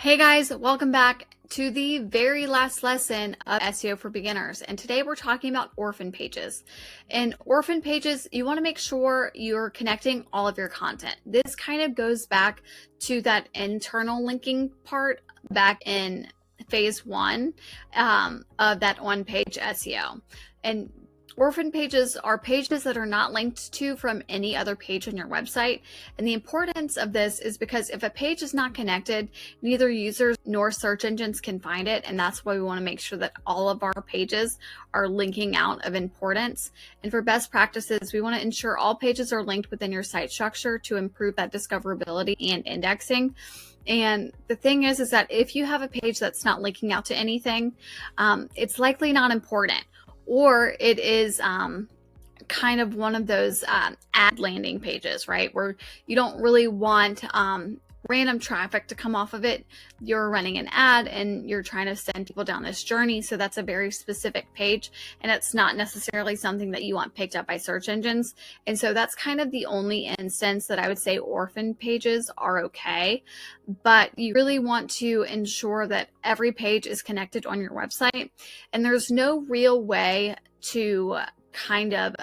Hey guys, welcome back to the very last lesson of SEO for beginners. And today we're talking about orphan pages. In orphan pages, you want to make sure you're connecting all of your content. This kind of goes back to that internal linking part back in phase one of that on-page SEO. And orphan pages are pages that are not linked to from any other page on your website. And the importance of this is because if a page is not connected, neither users nor search engines can find it. And that's why we want to make sure that all of our pages are linking out of importance. And for best practices, we want to ensure all pages are linked within your site structure to improve that discoverability and indexing. And the thing is that if you have a page that's not linking out to anything, it's likely not important. Or it is kind of one of those ad landing pages, right? Where you don't really want random traffic to come off of it. You're running an ad and you're trying to send people down this journey. So that's a very specific page, and it's not necessarily something that you want picked up by search engines. And so that's kind of the only instance that I would say orphan pages are okay. But you really want to ensure that every page is connected on your website. And there's no real way to kind of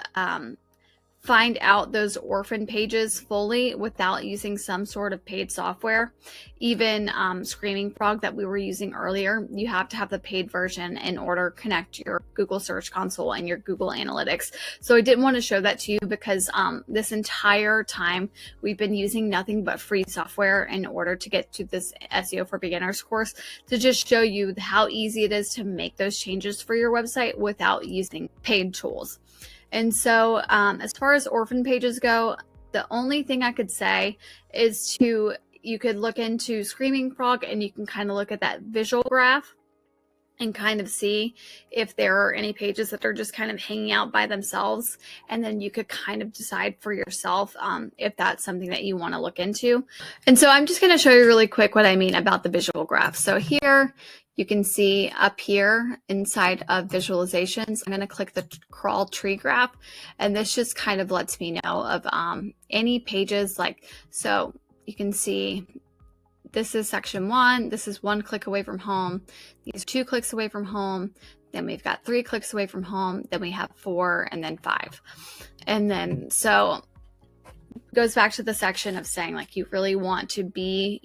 find out those orphan pages fully without using some sort of paid software. Even Screaming Frog that we were using earlier, you have to have the paid version in order to connect your Google Search Console and your Google Analytics. So I didn't want to show that to you because this entire time we've been using nothing but free software in order to get to this SEO for Beginners course, to just show you how easy it is to make those changes for your website without using paid tools. And so as far as orphan pages go, the only thing I could say is you could look into Screaming Frog and you can kind of look at that visual graph and kind of see if there are any pages that are just kind of hanging out by themselves. And then you could kind of decide for yourself if that's something that you want to look into. And so I'm just going to show you really quick what I mean about the visual graph. So here you can see up here inside of visualizations, I'm going to click the crawl tree graph. And this just kind of lets me know of any pages so you can see this is section 1. This is 1 click away from home. These are 2 clicks away from home. Then we've got 3 clicks away from home. Then we have 4 and then 5. And then so it goes back to the section of saying you really want to be,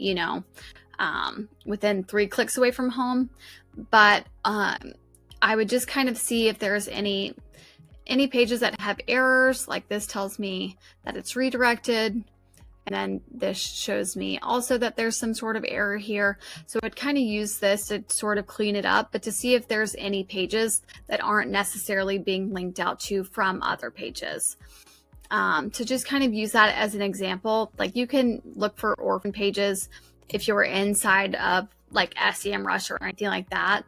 within 3 clicks away from home. But I would just kind of see if there's any pages that have errors. Like this tells me that it's redirected. And then this shows me also that there's some sort of error here. So I'd kind of use this to sort of clean it up, but to see if there's any pages that aren't necessarily being linked out to from other pages. To just kind of use that as an example, you can look for orphan pages if you're inside of SEMrush or anything like that,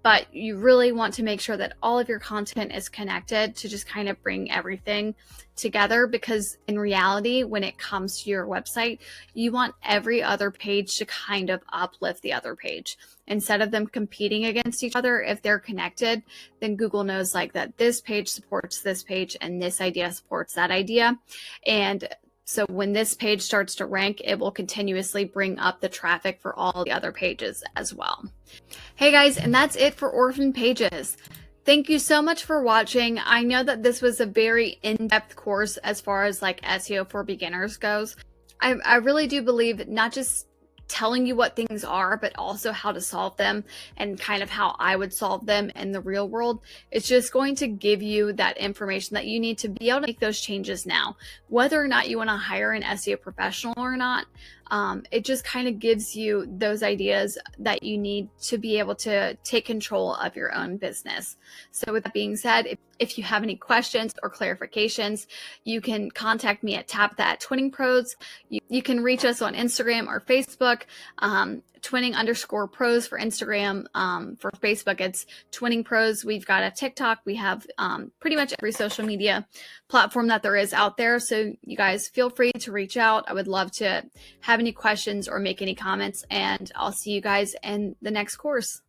but you really want to make sure that all of your content is connected to just kind of bring everything together, because in reality, when it comes to your website, you want every other page to kind of uplift the other page. Instead of them competing against each other, if they're connected, then Google knows that this page supports this page and this idea supports that idea. And so when this page starts to rank, it will continuously bring up the traffic for all the other pages as well. Hey guys, and that's it for orphan pages. Thank you so much for watching. I know that this was a very in-depth course as far as SEO for beginners goes. I really do believe not just telling you what things are, but also how to solve them and kind of how I would solve them in the real world. It's just going to give you that information that you need to be able to make those changes now, whether or not you want to hire an SEO professional or not. It just kind of gives you those ideas that you need to be able to take control of your own business. So with that being said, if you have any questions or clarifications, you can contact me at Tabitha@TwinningPros. You can reach us on Instagram or Facebook, twinning_pros for Instagram. For Facebook, it's Twinning Pros. We've got a TikTok. We have pretty much every social media platform that there is out there. So you guys feel free to reach out. I would love to have any questions or make any comments, and I'll see you guys in the next course.